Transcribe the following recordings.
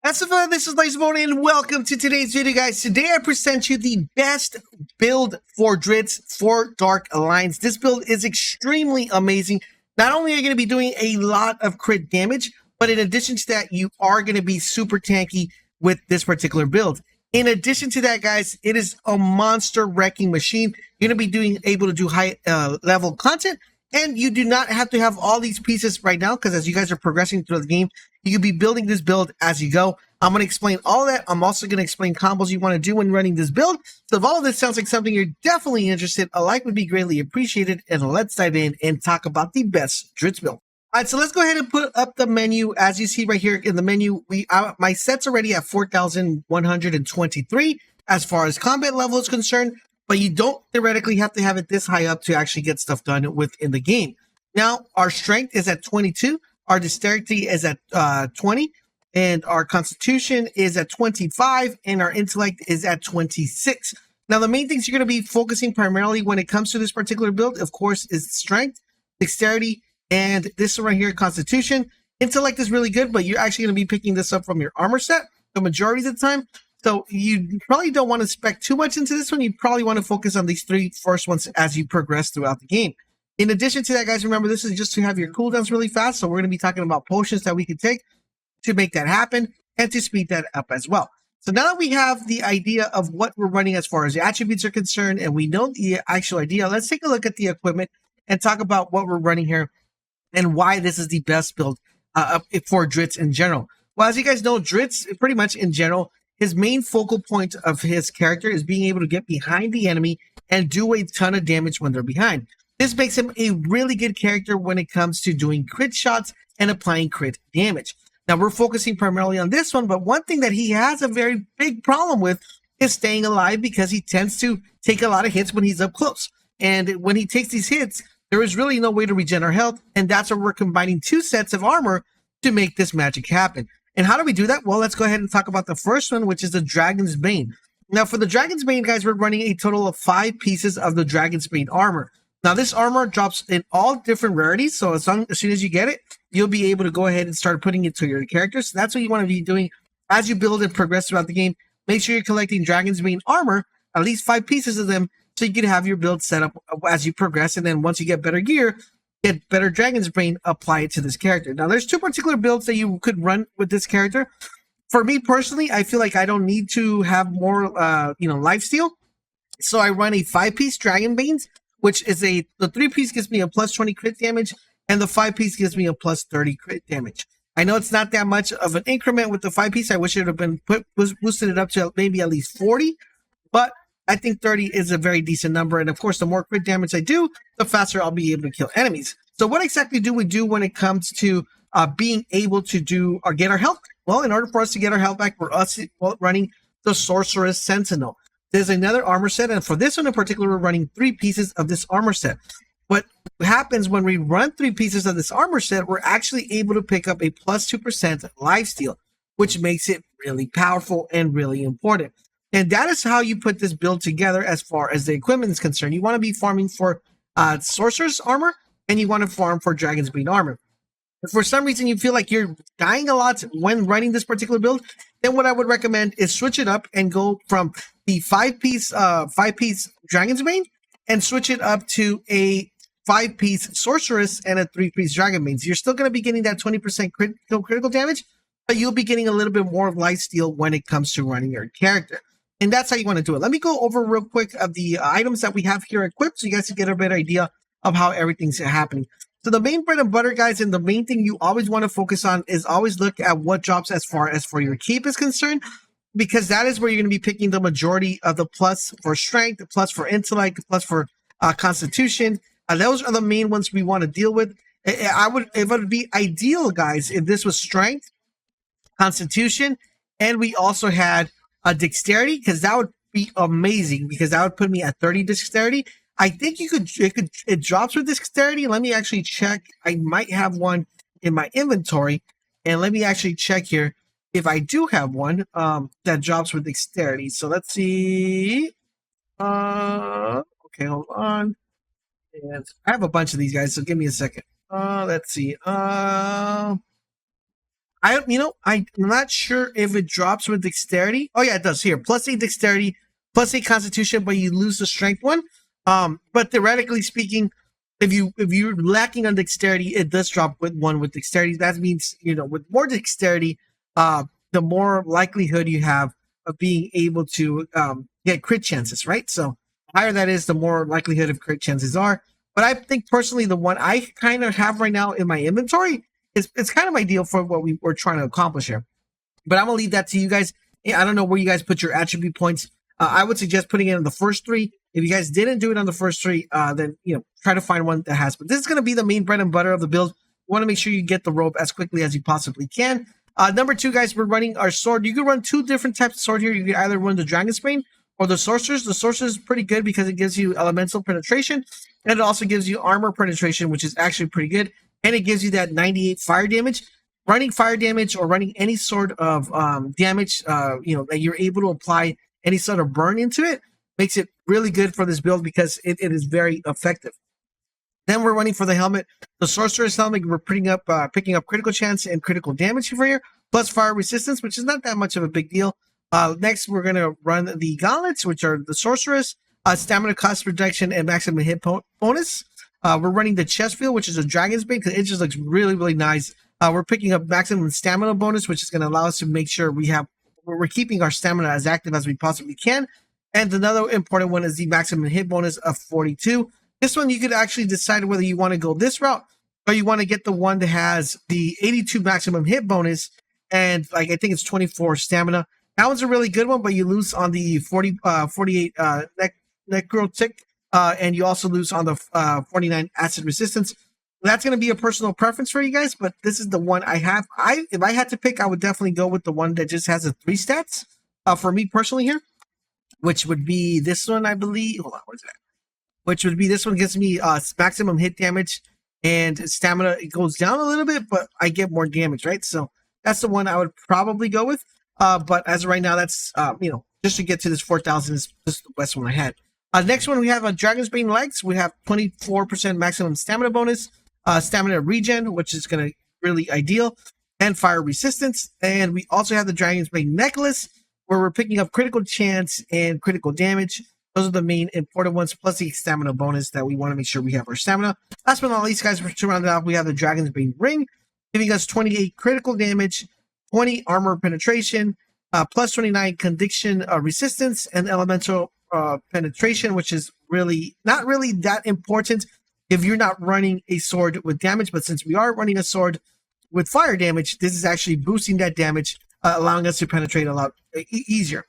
This is LaserBolt, and welcome to today's video, guys. Today I present you the best build for Drizzt for Dark Alliance. This build is extremely amazing. Not only are you going to be doing a lot of crit damage, but in addition to that, you are going to be super tanky with this particular build. In addition to that, guys, it is a monster wrecking machine. You're going to be able to do high level content, and you do not have to have all these pieces right now, because as you guys are progressing through the game, you can be building this build as you go. I'm going to explain all that. I'm also going to explain combos you want to do when running this build. So if all of this sounds like something you're definitely interested, a like would be greatly appreciated. And let's dive in and talk about the best Drizzt build. All right, so let's go ahead and put up the menu. As you see right here in the menu, my set's already at 4,123 as far as combat level is concerned, but you don't theoretically have to have it this high up to actually get stuff done within the game. Now, our strength is at 22. Our dexterity is at 20, and our constitution is at 25, and our intellect is at 26. Now, the main things you're going to be focusing primarily when it comes to this particular build, of course, is strength, dexterity, and this right here, constitution. Intellect is really good, but you're actually going to be picking this up from your armor set the majority of the time. So you probably don't want to spec too much into this one. You probably want to focus on these three first ones as you progress throughout the game. In addition to that, guys, remember, this is just to have your cooldowns really fast. So we're going to be talking about potions that we can take to make that happen and to speed that up as well. So now that we have the idea of what we're running as far as the attributes are concerned, and we know the actual idea, let's take a look at the equipment and talk about what we're running here and why this is the best build for Drizzt in general. Well, as you guys know, Drizzt, pretty much in general, his main focal point of his character is being able to get behind the enemy and do a ton of damage when they're behind. This makes him a really good character when it comes to doing crit shots and applying crit damage. Now, we're focusing primarily on this one, but one thing that he has a very big problem with is staying alive, because he tends to take a lot of hits when he's up close. And when he takes these hits, there is really no way to regen our health, and that's where we're combining two sets of armor to make this magic happen. And how do we do that? Well, let's go ahead and talk about the first one, which is the Dragon's Bane. Now, for the Dragon's Bane, guys, we're running a total of 5 pieces of the Dragon's Bane armor. Now, this armor drops in all different rarities, so as soon as you get it, you'll be able to go ahead and start putting it to your character. So that's what you want to be doing as you build and progress throughout the game. Make sure you're collecting Dragon's Bane armor, at least 5 pieces of them, so you can have your build set up as you progress. And then once you get better gear, get better Dragon's Bane, apply it to this character. Now, there's 2 particular builds that you could run with this character. For me personally, I feel like I don't need to have more, lifesteal. So I run a 5-piece Dragon Banes, which is the 3-piece gives me a plus 20 crit damage, and the 5-piece gives me a plus 30 crit damage. I know it's not that much of an increment with the 5-piece. I wish it would have been boosted it up to maybe at least 40, but I think 30 is a very decent number. And of course, the more crit damage I do, the faster I'll be able to kill enemies. So what exactly do we do when it comes to being able to do or get our health back? Well, in order for us to get our health back, we're running the Sorceress Sentinel. There's another armor set, and for this one in particular, we're running 3 pieces of this armor set. What happens when we run 3 pieces of this armor set, we're actually able to pick up a plus 2% lifesteal, which makes it really powerful and really important. And that is how you put this build together as far as the equipment is concerned. You want to be farming for Sorcerer's armor, and you want to farm for Dragon's Bane armor. If for some reason you feel like you're dying a lot when running this particular build, then what I would recommend is switch it up and go from the 5-piece Dragon's Bane and switch it up to a 5-piece Sorceress and a 3-piece Dragon Bane. So you're still going to be getting that 20% critical damage, but you'll be getting a little bit more of lifesteal when it comes to running your character. And that's how you want to do it. Let me go over real quick of the items that we have here equipped so you guys can get a better idea of how everything's happening. So the main bread and butter, guys, and the main thing you always want to focus on is always look at what drops as far as for your keep is concerned, because that is where you're going to be picking the majority of the plus for strength, the plus for intellect, the plus for constitution. Those are the main ones we want to deal with. It would be ideal, guys, if this was strength, constitution, and we also had a dexterity, because that would be amazing, because that would put me at 30 dexterity. I think it drops with dexterity. Let me actually check. I might have one in my inventory, and let me actually check here if I do have one that drops with dexterity. So let's see. Okay, hold on. And I have a bunch of these guys, so give me a second. Let's see. I'm not sure if it drops with dexterity. Oh yeah, it does here. +8 dexterity, +8 constitution, but you lose the strength one. But theoretically speaking, if you're lacking on dexterity, it does drop with 1 with dexterity. That means, with more dexterity, the more likelihood you have of being able to get crit chances, right? So the higher that is, the more likelihood of crit chances are. But I think personally, the one I kind of have right now in my inventory it's kind of ideal for what we're trying to accomplish here. But I'm gonna leave that to you guys. I don't know where you guys put your attribute points. I would suggest putting it in the first 3. If you guys didn't do it on the first 3, then try to find one that has. But this is gonna be the main bread and butter of the build. You want to make sure you get the rope as quickly as you possibly can. Number 2, guys, we're running our sword. You can run 2 different types of sword here. You can either run the Dragon's Bane or the Sorcerer's. The Sorcerer's is pretty good because it gives you elemental penetration, and it also gives you armor penetration, which is actually pretty good. And it gives you that 98 fire damage. Running fire damage or running any sort of damage, that you're able to apply any sort of burn into it, makes it really good for this build because it is very effective. Then we're running for the helmet. The Sorcerer's helmet, we're picking up critical chance and critical damage for here, plus fire resistance, which is not that much of a big deal. Next, we're going to run the gauntlets, which are the Sorceress, stamina cost reduction, and maximum hit bonus. We're running the chest field, which is a Dragon's Bane, because it just looks really, really nice. We're picking up maximum stamina bonus, which is going to allow us to make sure we're keeping our stamina as active as we possibly can. And another important one is the maximum hit bonus of 42. This one, you could actually decide whether you want to go this route or you want to get the one that has the 82 maximum hit bonus and I think it's 24 stamina. That one's a really good one, but you lose on the 48 necro tick. And you also lose on the 49 acid resistance. That's going to be a personal preference for you guys, but this is the one I have. If I had to pick, I would definitely go with the one that just has the 3 stats for me personally here, which would be this one, I believe. Hold on, where's that? Which would be this one, gives me maximum hit damage and stamina. It goes down a little bit, but I get more damage, right? So that's the one I would probably go with. But as of right now, that's, just to get to this 4,000 is just the best one I had. Next one, we have a Dragon's Bane legs. We have 24% maximum stamina bonus, stamina regen, which is going to really ideal, and fire resistance. And we also have the Dragon's Bane necklace, where we're picking up critical chance and critical damage. Those are the main important ones, plus the stamina bonus that we want to make sure we have our stamina. Last but not least, guys, to round it off, we have the Dragon's Bane ring, giving us 28 critical damage, 20 armor penetration, plus 29 condition resistance, and elemental penetration, which is really not really that important if you're not running a sword with damage. But since we are running a sword with fire damage, this is actually boosting that damage, allowing us to penetrate a lot easier.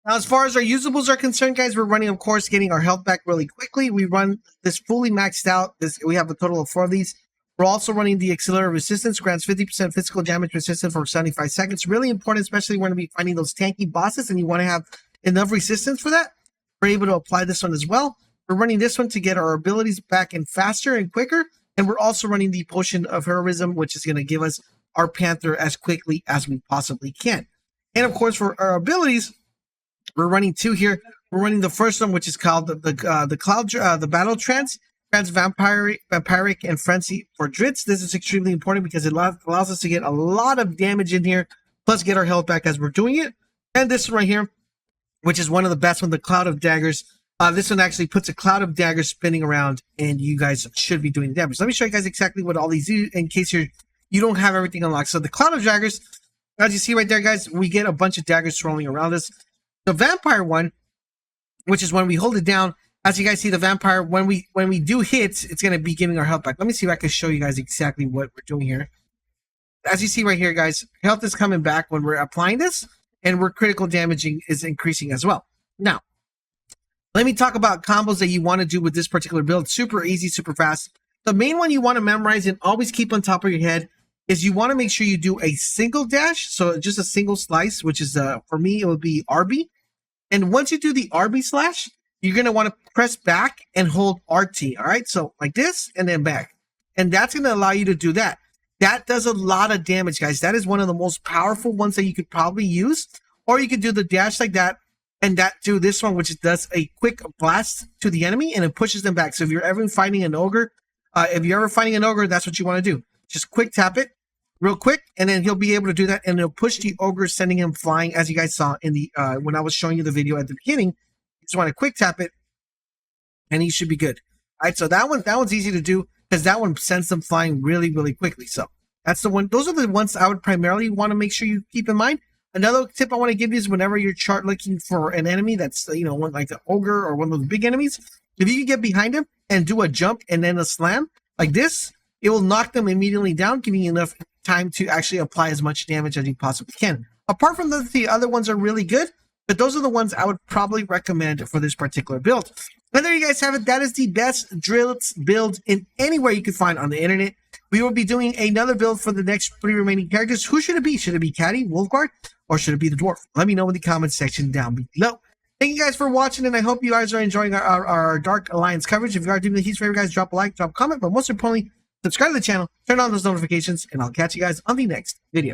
Now, as far as our usables are concerned, guys, we're running, of course, getting our health back really quickly. We run this fully maxed out. We have a total of 4 of these. We're also running the Accelerator Resistance, grants 50% physical damage resistance for 75 seconds. Really important, especially when we finding those tanky bosses and you want to have enough resistance for that. We're able to apply this one as well. We're running this one to get our abilities back in faster and quicker. And we're also running the Potion of Heroism, which is going to give us our Panther as quickly as we possibly can. And of course, for our abilities, we're running 2 here. We're running the first one, which is called the Battle Trance Vampiric and Frenzy for Drizzt. This is extremely important because it allows us to get a lot of damage in here, plus get our health back as we're doing it. And this one right here, which is one of the best one, the Cloud of Daggers. This one actually puts a cloud of daggers spinning around, and you guys should be doing damage. Let me show you guys exactly what all these do in case you don't have everything unlocked. So the Cloud of Daggers, as you see right there, guys, we get a bunch of daggers swirling around us. The Vampire one, which is when we hold it down, as you guys see, the Vampire, when we do hits, it's going to be giving our health back. Let me see if I can show you guys exactly what we're doing here. As you see right here, guys, health is coming back when we're applying this, and we're critical damaging is increasing as well. Now, let me talk about combos that you want to do with this particular build. Super easy, super fast. The main one you want to memorize and always keep on top of your head is you want to make sure you do a single dash. So just a single slice, which is, for me, it would be RB. And once you do the RB slash, you're going to want to press back and hold RT. All right. So like this and then back. And that's going to allow you to do that. That does a lot of damage, guys. That is one of the most powerful ones that you could probably use. Or you could do the dash like that and do this one, which does a quick blast to the enemy and it pushes them back. So if you're ever fighting an ogre, that's what you want to do. Just quick tap it, real quick, and then he'll be able to do that, and it'll push the ogre, sending him flying, as you guys saw in the when I was showing you the video at the beginning. You just want to quick tap it, and he should be good. All right, so that one's easy to do because that one sends them flying really, really quickly. So that's the one. Those are the ones I would primarily want to make sure you keep in mind. Another tip I want to give you is whenever you're chart looking for an enemy that's, one like the ogre or one of those big enemies, if you can get behind him and do a jump and then a slam like this, it will knock them immediately down, giving you enough time to actually apply as much damage as you possibly can. Apart from the other ones are really good, but those are the ones I would probably recommend for this particular build. And there you guys have it. That is the best Drizzt build in anywhere you can find on the internet. We will be doing another build for the next 3 remaining characters. Who should it be? Should it be Caddy, Wolfguard, or should it be the Dwarf? Let me know in the comments section down below. Thank you guys for watching, and I hope you guys are enjoying our Dark Alliance coverage. If you are doing the Heat's favorite, guys, drop a like, drop a comment, but most importantly, subscribe to the channel, turn on those notifications, and I'll catch you guys on the next video.